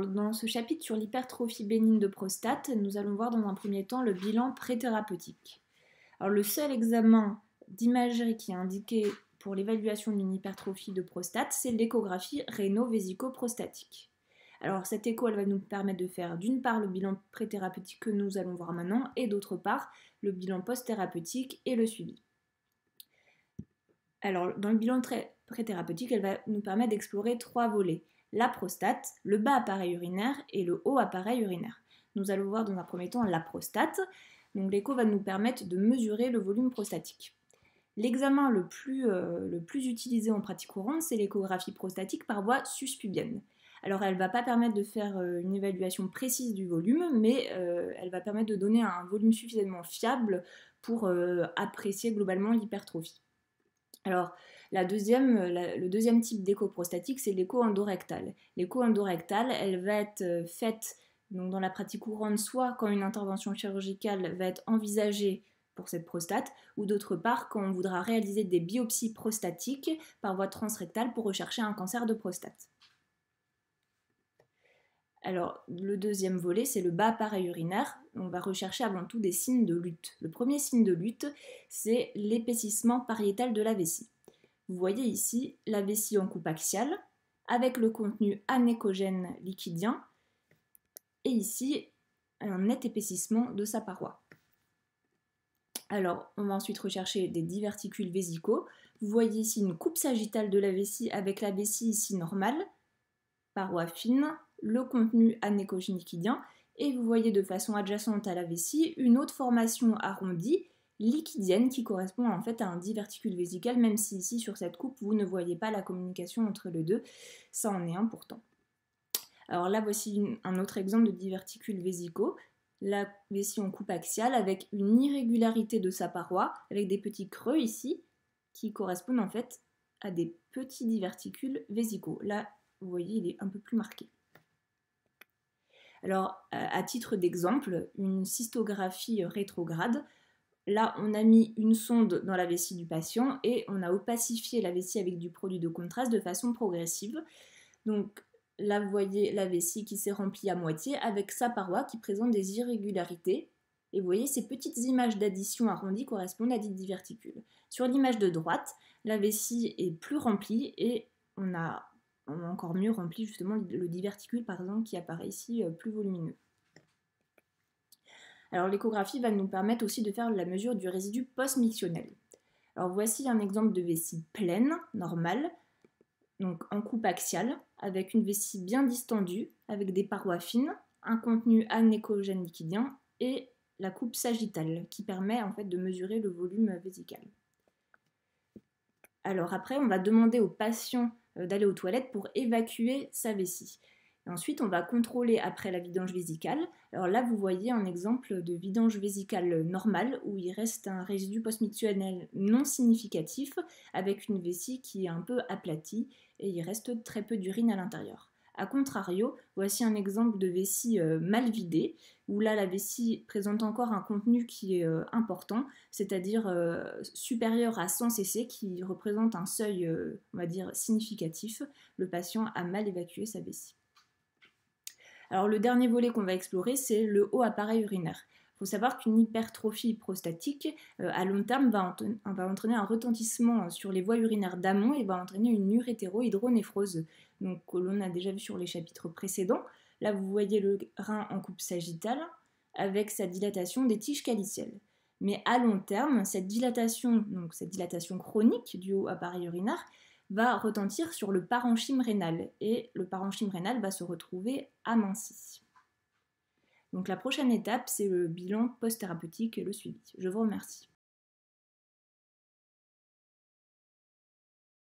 Dans ce chapitre sur l'hypertrophie bénigne de prostate, nous allons voir dans un premier temps le bilan préthérapeutique. Alors, le seul examen d'imagerie qui est indiqué pour l'évaluation d'une hypertrophie de prostate, c'est l'échographie réno-vésico-prostatique. Alors cette écho, elle va nous permettre de faire d'une part le bilan préthérapeutique que nous allons voir maintenant et d'autre part le bilan post-thérapeutique et le suivi. Alors dans le bilan préthérapeutique, elle va nous permettre d'explorer trois volets: la prostate, le bas appareil urinaire et le haut appareil urinaire. Nous allons voir dans un premier temps la prostate. Donc l'écho va nous permettre de mesurer le volume prostatique. L'examen le plus utilisé en pratique courante, c'est l'échographie prostatique par voie suspubienne. Alors elle ne va pas permettre de faire une évaluation précise du volume, mais elle va permettre de donner un volume suffisamment fiable pour apprécier globalement l'hypertrophie. Alors le deuxième type d'écho prostatique, c'est l'écho endorectal. L'écho endorectal, elle va être faite donc dans la pratique courante, soit quand une intervention chirurgicale va être envisagée pour cette prostate, ou d'autre part quand on voudra réaliser des biopsies prostatiques par voie transrectale pour rechercher un cancer de prostate. Alors, le deuxième volet, c'est le bas appareil urinaire. On va rechercher avant tout des signes de lutte. Le premier signe de lutte, c'est l'épaississement pariétal de la vessie. Vous voyez ici la vessie en coupe axiale, avec le contenu anéchogène liquidien, et ici un net épaississement de sa paroi. Alors, on va ensuite rechercher des diverticules vésicaux. Vous voyez ici une coupe sagittale de la vessie avec la vessie ici normale, paroi fine, le contenu anéchogène liquidien, et vous voyez de façon adjacente à la vessie une autre formation arrondie, liquidienne, qui correspond en fait à un diverticule vésical, même si ici sur cette coupe vous ne voyez pas la communication entre les deux, ça en est un pourtant. Alors là voici un autre exemple de diverticules vésicaux, la vessie en coupe axiale avec une irrégularité de sa paroi, avec des petits creux ici, qui correspondent en fait à des petits diverticules vésicaux. Là, vous voyez, il est un peu plus marqué. Alors, à titre d'exemple, une cystographie rétrograde, là, on a mis une sonde dans la vessie du patient et on a opacifié la vessie avec du produit de contraste de façon progressive. Donc, là, vous voyez la vessie qui s'est remplie à moitié avec sa paroi qui présente des irrégularités. Et vous voyez, ces petites images d'addition arrondies correspondent à des diverticules. Sur l'image de droite, la vessie est plus remplie et on a encore mieux rempli justement le diverticule, par exemple, qui apparaît ici plus volumineux. Alors l'échographie va nous permettre aussi de faire la mesure du résidu post-mictionnel. Alors voici un exemple de vessie pleine, normale, donc en coupe axiale, avec une vessie bien distendue, avec des parois fines, un contenu anéchogène liquidien et la coupe sagittale, qui permet en fait de mesurer le volume vésical. Alors après, on va demander au patient d'aller aux toilettes pour évacuer sa vessie. Et ensuite, on va contrôler après la vidange vésicale. Alors là, vous voyez un exemple de vidange vésicale normale où il reste un résidu post-mictionnel non significatif avec une vessie qui est un peu aplatie et il reste très peu d'urine à l'intérieur. A contrario, voici un exemple de vessie mal vidée, où là la vessie présente encore un contenu qui est important, c'est-à-dire supérieur à 100 cc, qui représente un seuil, on va dire, significatif. Le patient a mal évacué sa vessie. Alors le dernier volet qu'on va explorer, c'est le haut appareil urinaire. Il faut savoir qu'une hypertrophie prostatique, à long terme, va entraîner un retentissement sur les voies urinaires d'amont et va entraîner une urétérohydronéphrose, donc que l'on a déjà vu sur les chapitres précédents. Là, vous voyez le rein en coupe sagittale avec sa dilatation des tiges calicielles. Mais à long terme, cette dilatation chronique du haut appareil urinaire va retentir sur le parenchyme rénal et le parenchyme rénal va se retrouver aminci. Donc la prochaine étape, c'est le bilan post-thérapeutique et le suivi. Je vous remercie.